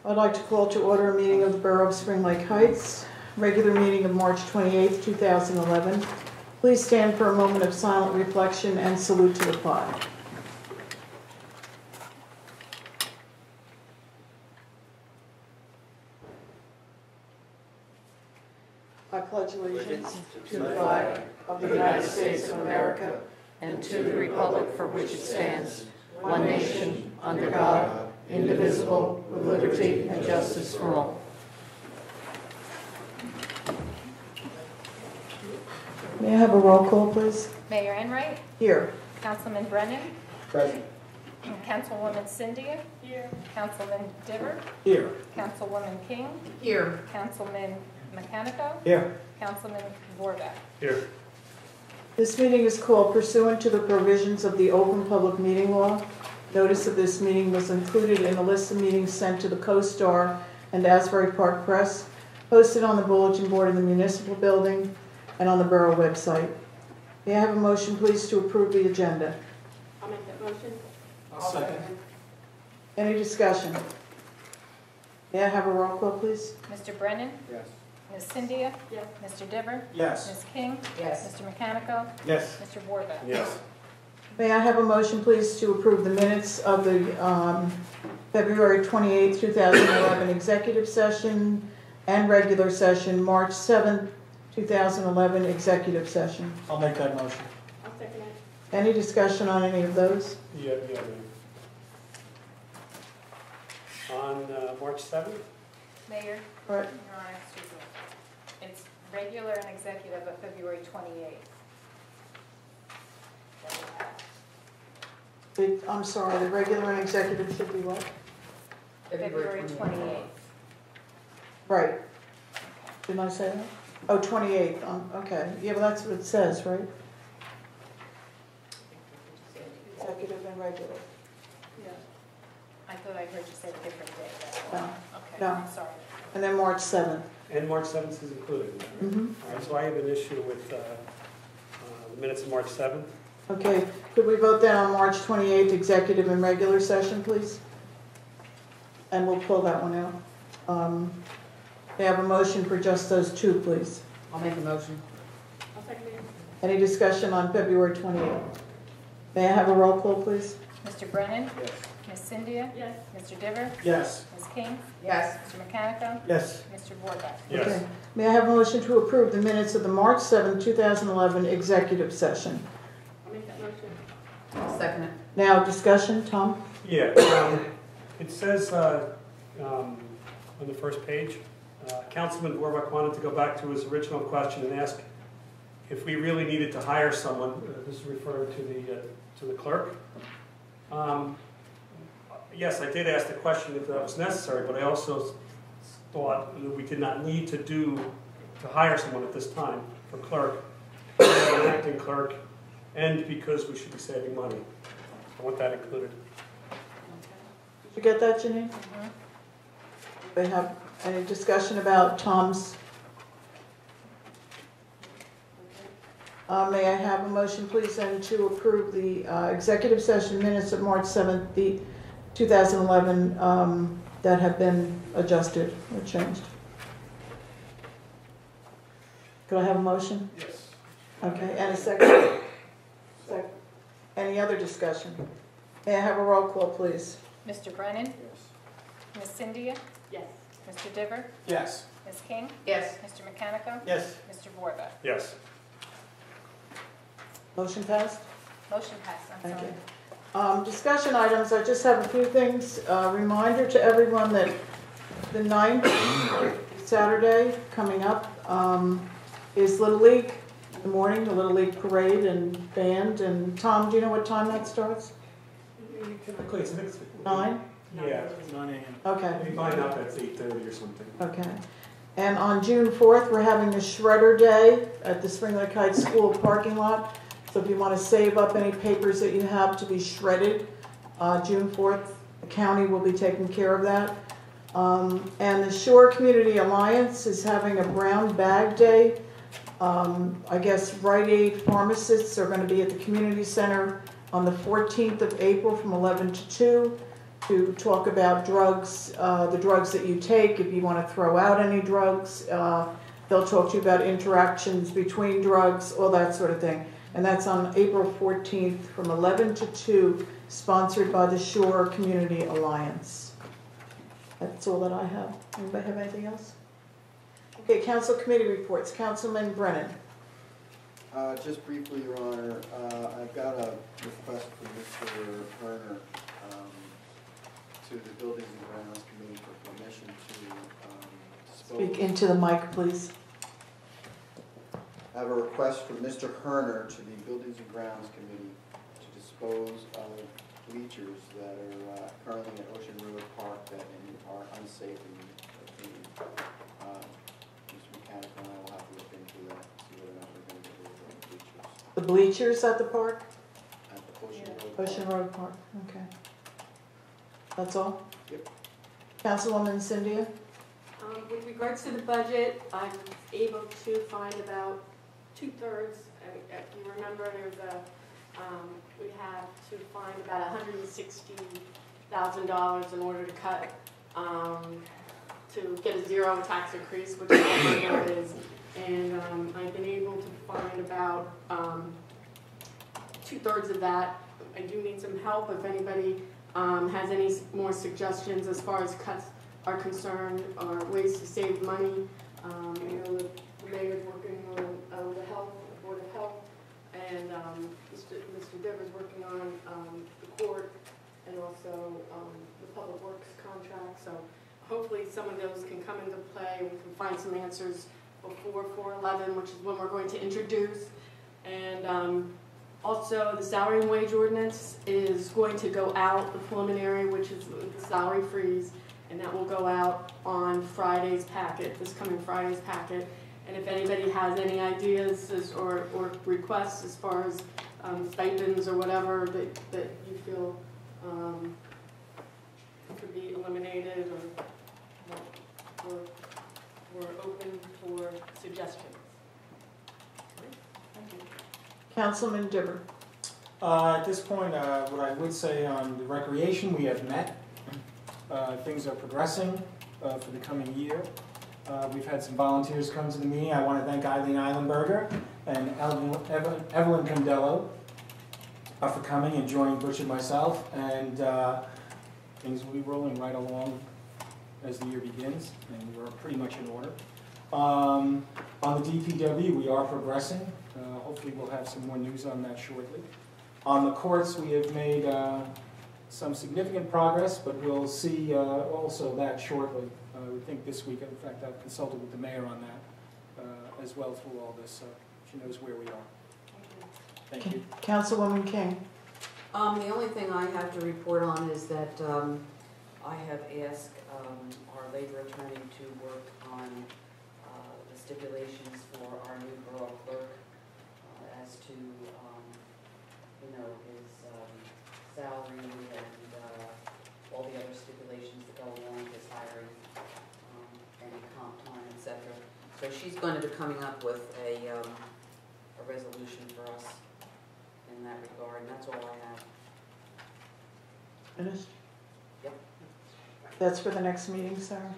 I'd like to call to order a meeting of the Borough of Spring Lake Heights, regular meeting of March 28th, 2011. Please stand for a moment of silent reflection and salute to the flag. I pledge allegiance to the flag of the United States of America and to the republic for which it stands, one nation, under God, indivisible, with liberty and justice for all. May I have a roll call, please? Mayor Enright? Here. Councilman Brennan? Present. Councilwoman Cynthia? Here. Councilman Diver? Here. Councilwoman King? Here. Councilman Mechanico? Here. Councilman Vorback? Here. This meeting is called pursuant to the provisions of the Open Public Meeting Law. Notice of this meeting was included in a list of meetings sent to the Co-Star and Asbury Park Press, posted on the bulletin board in the municipal building, and on the Borough website. May I have a motion, please, to approve the agenda? I'll make that motion. I'll second. Any discussion? May I have a roll call, please? Mr. Brennan? Yes. Ms. Cynthia? Yes. Mr. Diver? Yes. Ms. King? Yes. Mr. Mechanico? Yes. Mr. Vorback? Yes. May I have a motion, please, to approve the minutes of the February 28, 2011 executive session and regular session, March 7, 2011 executive session. I'll make that motion. I'll second it. Any discussion on any of those? Yeah. On March 7th? Mayor? Right. Your Honor, excuse me. It's regular and executive of February 28th. I'm sorry, the regular and executive should be what? February 28th. Right. Didn't I say that? Oh, 28th, okay. Yeah, but that's what it says, right? Executive and regular. Yeah. I thought I heard you say a different day. No. Okay, No. I'm sorry. And then March 7th. And March 7th is included in that, right? Mm-hmm. All right, so I have an issue with the minutes of March 7th. Okay, could we vote then on March 28th, executive and regular session, please? And we'll pull that one out. May I have a motion for just those two, please? I'll make a motion. I'll second it. Any discussion on February 28th? May I have a roll call, please? Mr. Brennan? Yes. Ms. Cynthia? Yes. Mr. Diver? Yes. Ms. King? Yes. Mr. Mechanico? Yes. Mr. Vorback? Yes. Okay. May I have a motion to approve the minutes of the March 7, 2011 executive session? I'll make that motion. I'll second it. Now, discussion, Tom? Yeah, it says on the first page, Councilman Vorback wanted to go back to his original question and ask if we really needed to hire someone. This is referring to the clerk. Yes, I did ask the question if that was necessary, but I also thought that we did not need to hire someone at this time for clerk, an acting clerk, and because we should be saving money. I want that included. Did you get that, Janine? Mhm. They have any discussion about Tom's? May I have a motion, please, then to approve the executive session minutes of March 7th, 2011, that have been adjusted or changed? Could I have a motion? Yes. Okay, and a second? Second. Any other discussion? May I have a roll call, please? Mr. Brennan? Yes. Ms. Cynthia? Yes. Mr. Diver? Yes. Ms. King? Yes. Mr. Mechanico? Yes. Mr. Vorback? Yes. Motion passed? Motion passed, I'm Thank sorry. you. Discussion items, I just have a few things. Reminder to everyone that the 9th, Saturday, coming up, is Little League in the morning, the Little League parade and band. And Tom, do you know what time that starts? Typically, it's 9? Yeah, 9 a.m. Okay. we line up at 8:30 or something. Okay. And on June 4th, we're having a Shredder Day at the Spring Lake Heights School parking lot. So if you want to save up any papers that you have to be shredded, June 4th, the county will be taking care of that. And the Shore Community Alliance is having a brown bag day. I guess Rite Aid pharmacists are going to be at the community center on the 14th of April from 11 to 2. to talk about drugs, the drugs that you take, if you want to throw out any drugs. They'll talk to you about interactions between drugs, all that sort of thing. And that's on April 14th from 11 to 2, sponsored by the Shore Community Alliance. That's all that I have. Anybody have anything else? Okay, council committee reports. Councilman Brennan. Just briefly, Your Honor, I've got a request from Mr. Turner to the Buildings and Grounds Committee for permission to dispose. Speak into the mic, please. I have a request from Mr. Herner to the Buildings and Grounds Committee to dispose of bleachers that are currently at Ocean Road Park that are unsafe and clean. Mr. Mechanic and I will have to look into that, see whether or not we're going to get rid of the bleachers The bleachers at the park? at the Ocean Road. Ocean Road Park, okay. That's all? Yep. Councilwoman Cynthia? With regards to the budget, I'm able to find about 2/3. If you remember, there's we have to find about $160,000 in order to cut, to get a zero tax increase, which is what my number is. And I've been able to find about 2/3 of that. I do need some help if anybody has any more suggestions as far as cuts are concerned, or ways to save money. You know, the mayor's working on the Board of Health, and Mr. Dever's working on the court, and also the Public Works contract. So hopefully some of those can come into play, and we can find some answers before 4/11, which is when we're going to introduce. And also, the salary and wage ordinance is going to go out, the preliminary, which is the salary freeze, and that will go out on Friday's packet, this coming Friday's packet. And if anybody has any ideas or requests as far as stipends or whatever that you feel could be eliminated, or we're open for suggestions. Thank you. Councilman Dibber. At this point, what I would say on the recreation, we have met. Things are progressing for the coming year. We've had some volunteers come to the meeting. I want to thank Eileen Eilenberger and Evelyn Condello for coming and joining Butch and myself. And things will be rolling right along as the year begins, and we're pretty much in order. On the DPW, we are progressing. Hopefully we'll have some more news on that shortly. On the courts, we have made some significant progress, but we'll see also that shortly. We think this week, in fact, I've consulted with the mayor on that as well through all this, so she knows where we are. Thank you. Councilwoman King. The only thing I have to report on is that I have asked our labor attorney to work on the stipulations for our new borough clerk as to, you know, his salary and all the other stipulations that go along with his hiring, any comp time, etc. So she's going to be coming up with a resolution for us in that regard, and that's all I have. Finished? Yep. That's for the next meeting, Sarah?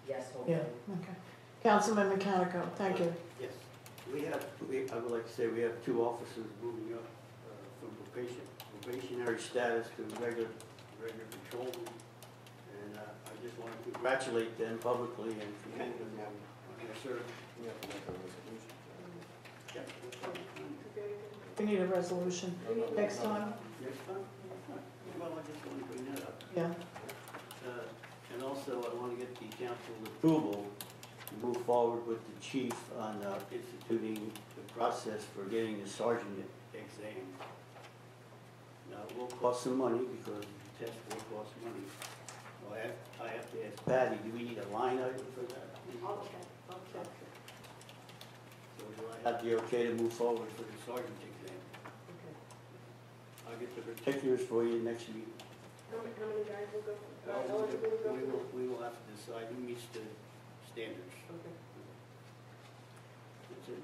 Yes, hopefully. Yeah, okay. Councilman Mechanico, thank you. Yes, I would like to say we have 2 officers moving up from probationary status to regular patrolman. And I just want to congratulate them publicly and commend them on their service. We have to make a resolution. We need a resolution. Next time? Next time? Well, I just want to bring that up. Yeah. And also, I want to get the council's approval to move forward with the chief on instituting the process for getting the sergeant exam. Now, it will cost some money because the test will cost money. Well, I have to ask Patty, do we need a line item for that? I'll check. So do I have the okay to move forward for the sergeant exam? Okay. I'll get the particulars for you next meeting. How many guys will go? We will have to decide who meets the standards. Okay. That's it.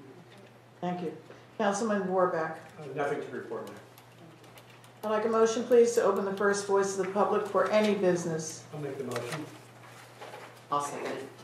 Thank you. Councilman Warbeck. Nothing to report, Mayor. I'd like a motion, please, to open the first voice of the public for any business. I'll make the motion. I'll second it.